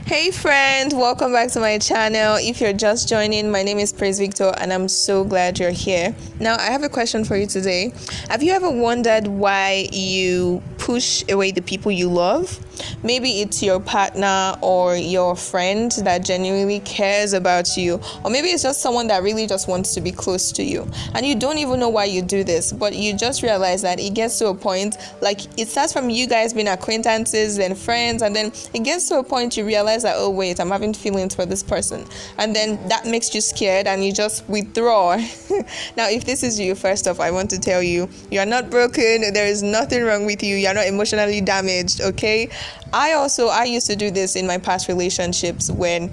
Hey friend, welcome back to my channel. If you're just joining, my name is Praise Victor and I'm so glad you're here. Now, I have a question for you today. Have you ever wondered why you push away the people you love? Maybe it's your partner or your friend that genuinely cares about you, or maybe it's just someone that really just wants to be close to you and you don't even know why you do this, but you just realize that it gets to a point, like it starts from you guys being acquaintances and friends, and then it gets to a point you realize that, oh wait, I'm having feelings for this person, and then that makes you scared and you just withdraw. Now, if this is you, first off, I want to tell you, you are not broken. There is nothing wrong with you. You are not emotionally damaged, okay? I used to do this in my past relationships, when,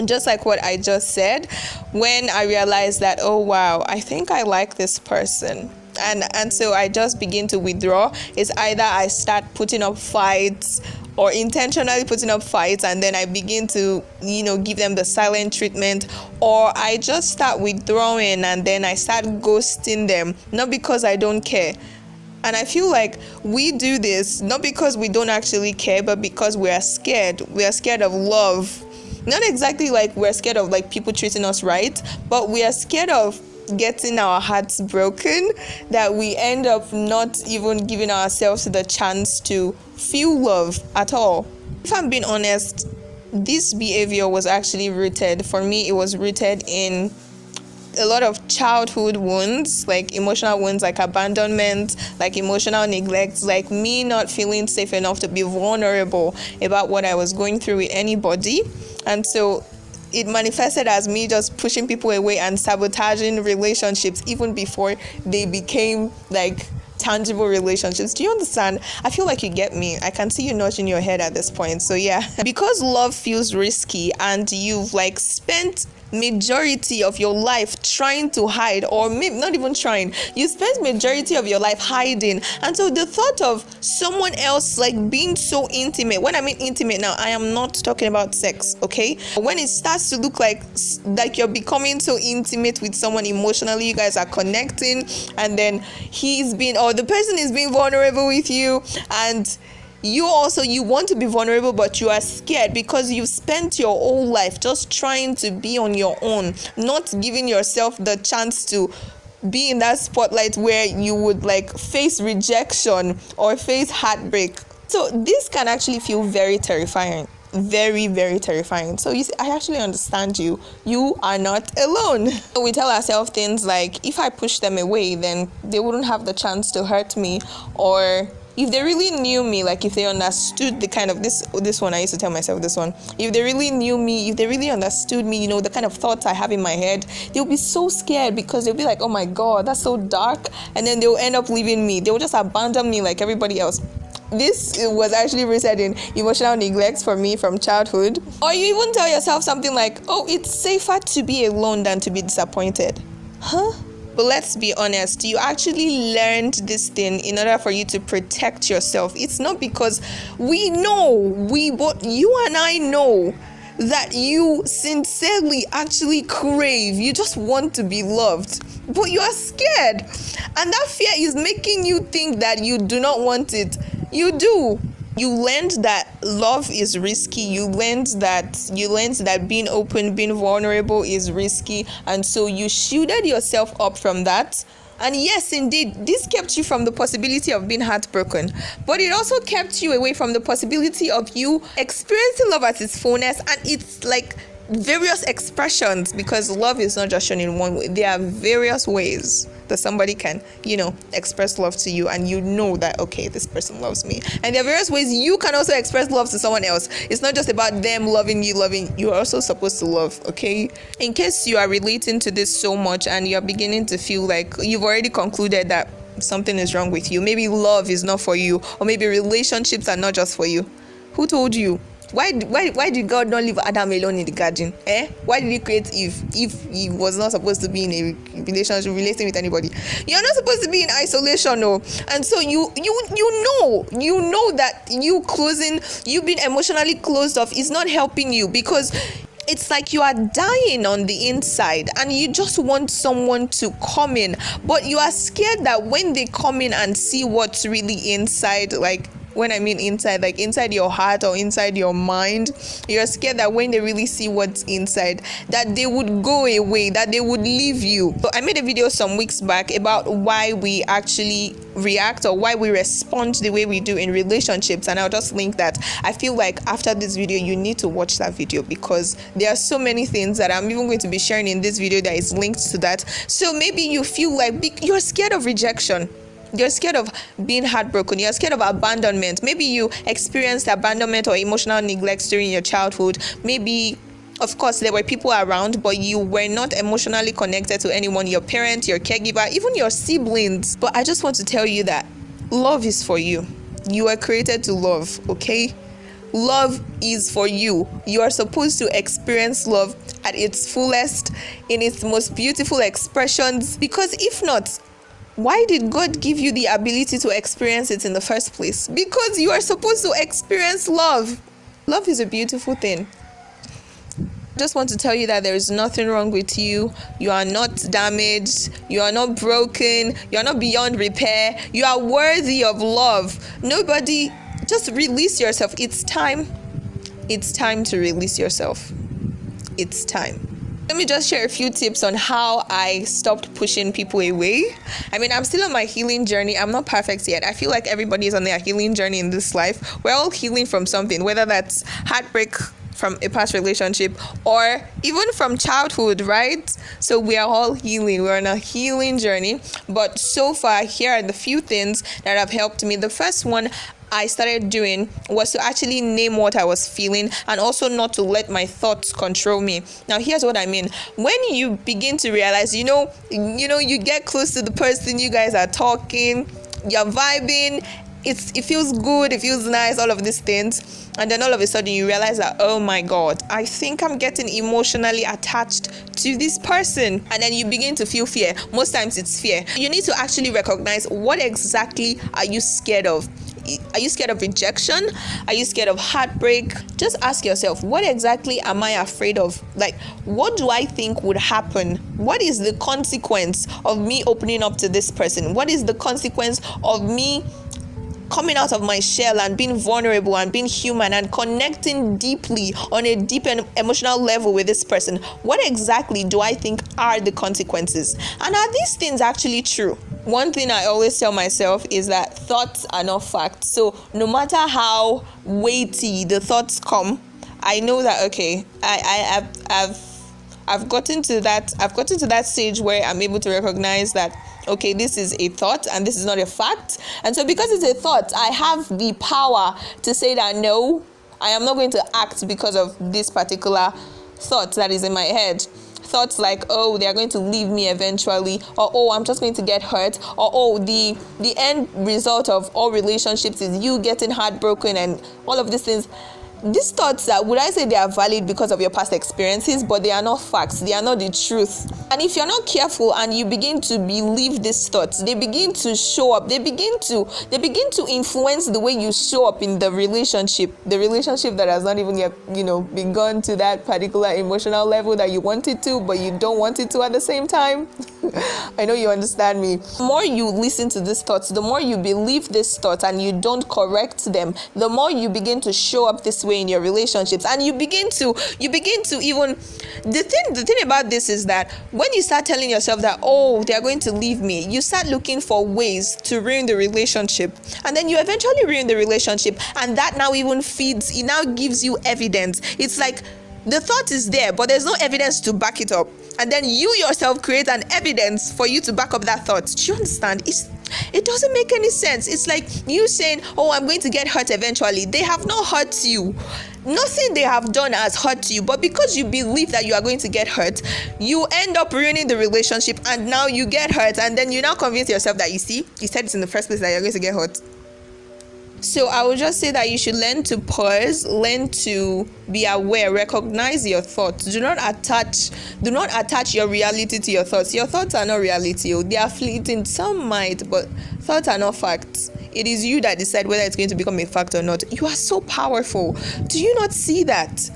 just like what I just said, when I realized that, oh wow, I think I like this person, and so I just begin to withdraw. It's either I start putting up fights or intentionally putting up fights, and then I begin to give them the silent treatment, or I just start withdrawing and then I start ghosting them, not because I don't care. And I feel like we do this not because we don't actually care, but because we are scared. We are scared of love. Not exactly like we're scared of like people treating us right, but we are scared of getting our hearts broken, that we end up not even giving ourselves the chance to feel love at all. If I'm being honest, this behavior was actually rooted, for me, it was rooted in a lot of childhood wounds, like emotional wounds, like abandonment, like emotional neglect, like me not feeling safe enough to be vulnerable about what I was going through with anybody. And so it manifested as me just pushing people away and sabotaging relationships even before they became like tangible relationships. Do you understand? I feel like you get me. I can see you nodding your head at this point. So yeah, because love feels risky and you've like spent majority of your life trying to hide, or maybe not even trying, you spent majority of your life hiding, and so the thought of someone else like being so intimate, when I mean intimate now, I am not talking about sex, okay? When it starts to look like you're becoming so intimate with someone emotionally, you guys are connecting, and then the person is being vulnerable with you, and you want to be vulnerable, but you are scared because you've spent your whole life just trying to be on your own, not giving yourself the chance to be in that spotlight where you would like face rejection or face heartbreak. So this can actually feel very terrifying. Very, very terrifying. So you see, I actually understand you. You are not alone. We tell ourselves things like, if I push them away, then they wouldn't have the chance to hurt me, or if they really knew me, like if they understood the kind of this one, I used to tell myself this one, if they really knew me, if they really understood me, the kind of thoughts I have in my head, they'll be so scared because they'll be like, oh my God, that's so dark. And then they'll end up leaving me. They'll just abandon me like everybody else. This was actually rooted in emotional neglect for me from childhood. Or you even tell yourself something like, oh, it's safer to be alone than to be disappointed. Huh? But let's be honest, you actually learned this thing in order for you to protect yourself. It's not because both you and I know that you sincerely actually crave, you just want to be loved, but you are scared. And that fear is making you think that you do not want it. You do. You learned that love is risky. You learned that being open, being vulnerable is risky. And so you shielded yourself up from that. And yes, indeed, this kept you from the possibility of being heartbroken. But it also kept you away from the possibility of you experiencing love at its fullness and its like various expressions, because love is not just shown in one way. There are various ways that somebody can express love to you, and that, okay, this person loves me. And there are various ways you can also express love to someone else. It's not just about them loving you. You're also supposed to love, okay? In case you are relating to this so much and you're beginning to feel like you've already concluded that something is wrong with you, maybe love is not for you, or maybe relationships are not just for you. Who told you? Why did God not leave Adam alone in the garden? Why did he create Eve if he was not supposed to be in a relationship, relating with anybody? You're not supposed to be in isolation, no. And so you know that you being emotionally closed off is not helping you, because it's like you are dying on the inside and you just want someone to come in, but you are scared that when they come in and see what's really inside, like When I mean inside, like inside your heart or inside your mind, you're scared that when they really see what's inside, that they would go away, that they would leave you. So I made a video some weeks back about why we actually react or why we respond the way we do in relationships, and I'll just link that. I feel like after this video you need to watch that video, because there are so many things that I'm even going to be sharing in this video that is linked to that. So maybe you feel like you're scared of rejection, you're scared of being heartbroken, you're scared of abandonment. Maybe you experienced abandonment or emotional neglect during your childhood. Maybe, of course, there were people around, but you were not emotionally connected to anyone, your parent, your caregiver, even your siblings. But I just want to tell you that love is for you. You are created to love, okay? Love is for you. You are supposed to experience love at its fullest, in its most beautiful expressions, because if not, why did God give you the ability to experience it in the first place? Because you are supposed to experience love. Love is a beautiful thing. I just want to tell you that there is nothing wrong with you. You are not damaged. You are not broken. You are not beyond repair. You are worthy of love. Nobody, just release yourself. It's time. It's time to release yourself. It's time. Let me just share a few tips on how I stopped pushing people away. I mean, I'm still on my healing journey. I'm not perfect yet. I feel like everybody is on their healing journey in this life. We're all healing from something, whether that's heartbreak from a past relationship or even from childhood, right? So we are all healing. We're on a healing journey. But so far, here are the few things that have helped me. The first one I started doing was to actually name what I was feeling, and also not to let my thoughts control me. Now, here's what I mean. When you begin to realize, you get close to the person, you guys are talking, you're vibing, it feels good, it feels nice, all of these things. And then all of a sudden you realize that, oh my God, I think I'm getting emotionally attached to this person. And then you begin to feel fear. Most times it's fear. You need to actually recognize, what exactly are you scared of? Are you scared of rejection? Are you scared of heartbreak? Just ask yourself, what exactly am I afraid of? Like, what do I think would happen? What is the consequence of me opening up to this person? What is the consequence of me coming out of my shell and being vulnerable and being human and connecting deeply on a deep and emotional level with this person? What exactly do I think are the consequences? And are these things actually true? One thing I always tell myself is that thoughts are not facts. So no matter how weighty the thoughts come, I know that, okay, I've gotten to that stage where I'm able to recognize that, okay, this is a thought and this is not a fact. And so because it's a thought, I have the power to say that, no, I am not going to act because of this particular thought that is in my head. Thoughts like, oh, they are going to leave me eventually, or oh, I'm just going to get hurt, or oh, the end result of all relationships is you getting heartbroken, and all of these things. These thoughts, would I say they are valid because of your past experiences, but they are not facts. They are not the truth. And if you're not careful and you begin to believe these thoughts, they begin to show up. They begin to influence the way you show up in the relationship that has not even yet, begun to that particular emotional level that you want it to, but you don't want it to at the same time. I know you understand me. The more you listen to these thoughts, the more you believe these thoughts and you don't correct them, the more you begin to show up this way in your relationships. And you begin to even, the thing about this is that when you start telling yourself that, oh, they are going to leave me, you start looking for ways to ruin the relationship, and then you eventually ruin the relationship, and that now even feeds, it now gives you evidence. It's like the thought is there, but there's no evidence to back it up. And then you yourself create an evidence for you to back up that thought. Do you understand? It doesn't make any sense. It's like you saying, oh, I'm going to get hurt eventually. They have not hurt you. Nothing they have done has hurt you. But because you believe that you are going to get hurt, you end up ruining the relationship, and now you get hurt. And then you now convince yourself that, you see, you said it in the first place that you're going to get hurt. So I would just say that you should learn to pause, learn to be aware, recognize your thoughts. Do not attach your reality to your thoughts. Your thoughts are not reality. They are fleeting. Some might, but thoughts are not facts. It is you that decide whether it's going to become a fact or not. You are so powerful. Do you not see that?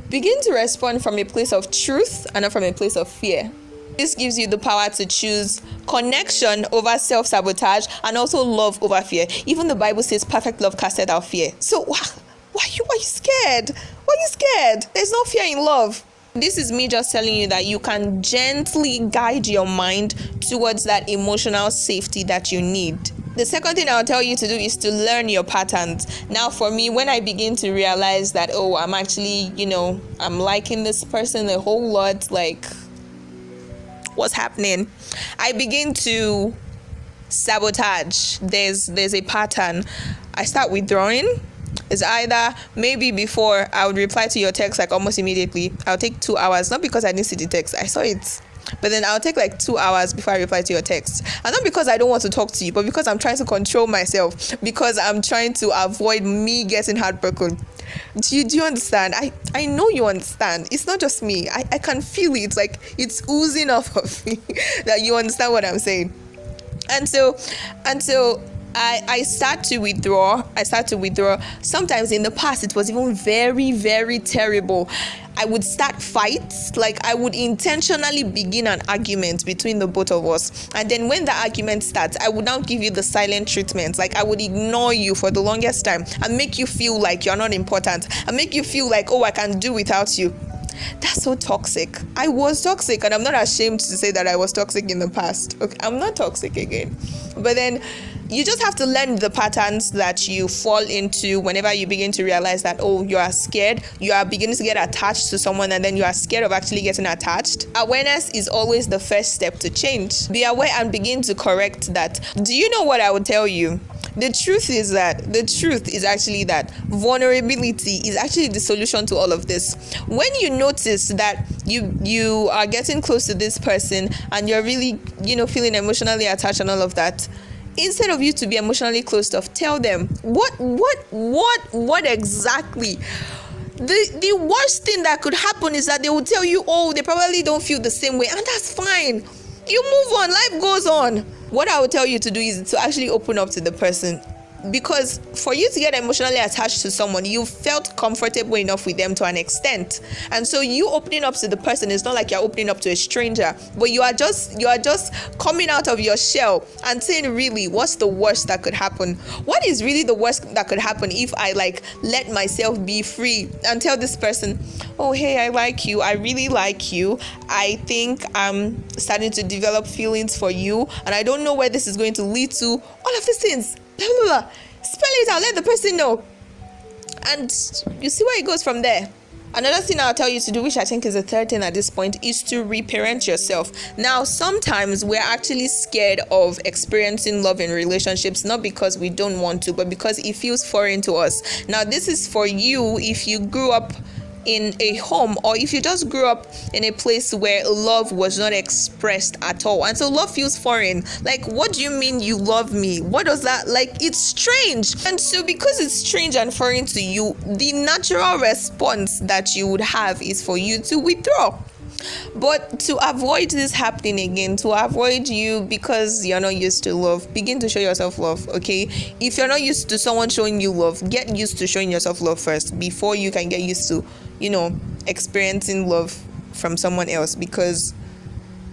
Begin to respond from a place of truth and not from a place of fear. This gives you the power to choose connection over self-sabotage and also love over fear. Even the Bible says perfect love casteth out fear. So why are you scared? Why are you scared? There's no fear in love. This is me just telling you that you can gently guide your mind towards that emotional safety that you need. The second thing I'll tell you to do is to learn your patterns. Now, for me, when I begin to realize that, I'm actually, I'm liking this person a whole lot, like, what's happening? I begin to sabotage. There's a pattern. I start withdrawing. It's either maybe before I would reply to your text like almost immediately. I'll take 2 hours, not because I didn't see the text, I saw it. But then I'll take like 2 hours before I reply to your text. And not because I don't want to talk to you, but because I'm trying to control myself, because I'm trying to avoid me getting heartbroken. Do you understand? I know you understand. It's not just me. I can feel it. Like it's oozing off of me that you understand what I'm saying. And so I start to withdraw. Sometimes in the past, it was even very, very terrible. I would start fights. Like I would intentionally begin an argument between the both of us. And then when the argument starts, I would now give you the silent treatment. Like I would ignore you for the longest time and make you feel like you're not important and make you feel like, I can do without you. That's so toxic. I was toxic, and I'm not ashamed to say that I was toxic in the past. Okay, I'm not toxic again. But then you just have to learn the patterns that you fall into whenever you begin to realize that, you are scared. You are beginning to get attached to someone, and then you are scared of actually getting attached. Awareness is always the first step to change. Be aware and begin to correct that. Do you know what I would tell you? The truth is actually that vulnerability is actually the solution to all of this. When you notice that you are getting close to this person and you're really, feeling emotionally attached and all of that, instead of you to be emotionally closed off, tell them what exactly. The worst thing that could happen is that they will tell you, they probably don't feel the same way, and that's fine. You move on, life goes on. What I would tell you to do is to actually open up to the person. Because for you to get emotionally attached to someone, you felt comfortable enough with them to an extent. And so you opening up to the person is not like you're opening up to a stranger, but you are just coming out of your shell and saying, really, what's the worst that could happen? What is really the worst that could happen if I let myself be free and tell this person, hey, I like you. I really like you. I think I'm starting to develop feelings for you, and I don't know where this is going to lead to. All of these things. Spell it out, let the person know, and you see where it goes from there. Another thing I'll tell you to do, which I think is the third thing at this point, is to reparent yourself. Now, sometimes we're actually scared of experiencing love in relationships, not because we don't want to, but because it feels foreign to us. Now, this is for you if you grew up in a home, or if you just grew up in a place where love was not expressed at all, and so love feels foreign. Like, what do you mean you love me? What does that, it's strange. And so because it's strange and foreign to you, the natural response that you would have is for you to withdraw. But to avoid this happening again, to avoid you because you're not used to love, begin to show yourself love, okay? If you're not used to someone showing you love, get used to showing yourself love first before you can get used to, experiencing love from someone else. Because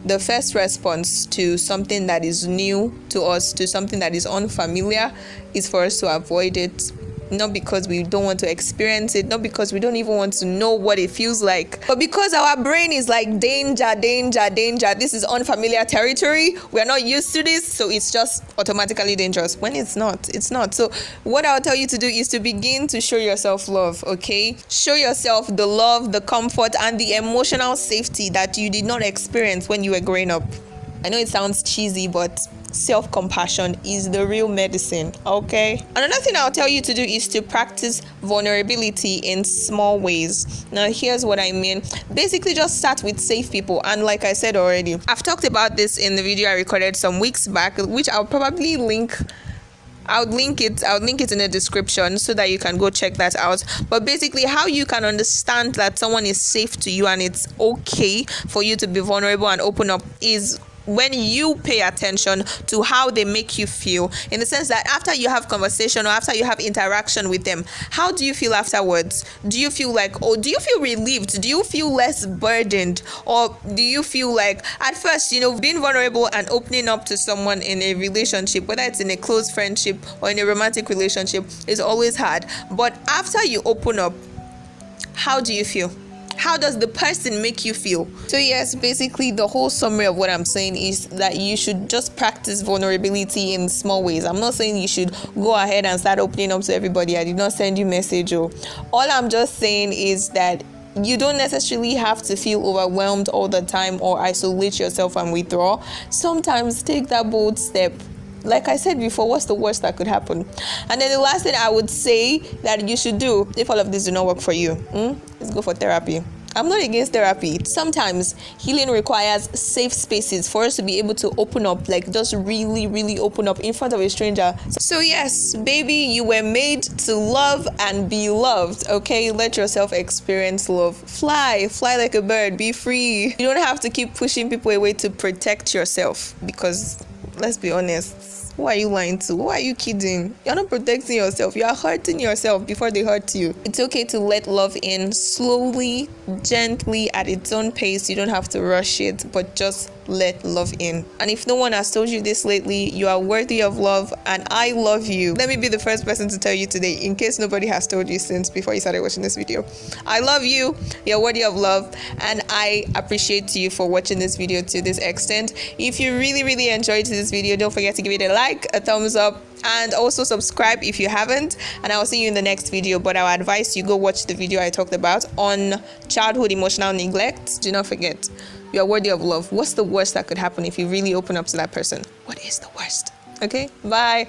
the first response to something that is new to us, to something that is unfamiliar, is for us to avoid it. Not because we don't want to experience it, not because we don't even want to know what it feels like, but because our brain is like, danger, this is unfamiliar territory, we're not used to this, so it's just automatically dangerous, when it's not. So what I'll tell you to do is to begin to show yourself love, okay? Show yourself the love, the comfort, and the emotional safety that you did not experience when you were growing up. I know it sounds cheesy, but self-compassion is the real medicine, okay? Another thing I'll tell you to do is to practice vulnerability in small ways. Now, here's what I mean. Basically, just start with safe people. And like I said already, I've talked about this in the video I recorded some weeks back, which I'll probably link. I'll link it in the description so that you can go check that out. But basically, how you can understand that someone is safe to you and it's okay for you to be vulnerable and open up is when you pay attention to how they make you feel, in the sense that after you have conversation or after you have interaction with them, how do you feel afterwards? Do you feel like, oh, do you feel relieved? Do you feel less burdened? Or do you feel like at first, being vulnerable and opening up to someone in a relationship, whether it's in a close friendship or in a romantic relationship, is always hard. But after you open up, how do you feel? How does the person make you feel? So yes, basically the whole summary of what I'm saying is that you should just practice vulnerability in small ways. I'm not saying you should go ahead and start opening up to everybody. I did not send you message. All I'm just saying is that you don't necessarily have to feel overwhelmed all the time or isolate yourself and withdraw. Sometimes take that bold step. Like I said before, what's the worst that could happen? And then the last thing I would say that you should do, if all of this do not work for you, is go for therapy. I'm not against therapy. Sometimes healing requires safe spaces for us to be able to open up, like just really, really open up in front of a stranger. So yes, baby, you were made to love and be loved, okay? Let yourself experience love. Fly like a bird, be free. You don't have to keep pushing people away to protect yourself, because let's be honest, who are you lying to? Who are you kidding? You're not protecting yourself. You are hurting yourself before they hurt you. It's okay to let love in slowly, gently, at its own pace. You don't have to rush it, but just let love in. And if no one has told you this lately, you are worthy of love, and I love you. Let me be the first person to tell you today, in case nobody has told you since before you started watching this video. I love you. You're worthy of love, and I appreciate you for watching this video to this extent. If you really, really enjoyed this video, don't forget to give it a like, a thumbs up, and also subscribe if you haven't. And I will see you in the next video. But I would advise you go watch the video I talked about on childhood emotional neglect. Do not forget, you are worthy of love. What's the worst that could happen if you really open up to that person? What is the worst? Okay, bye.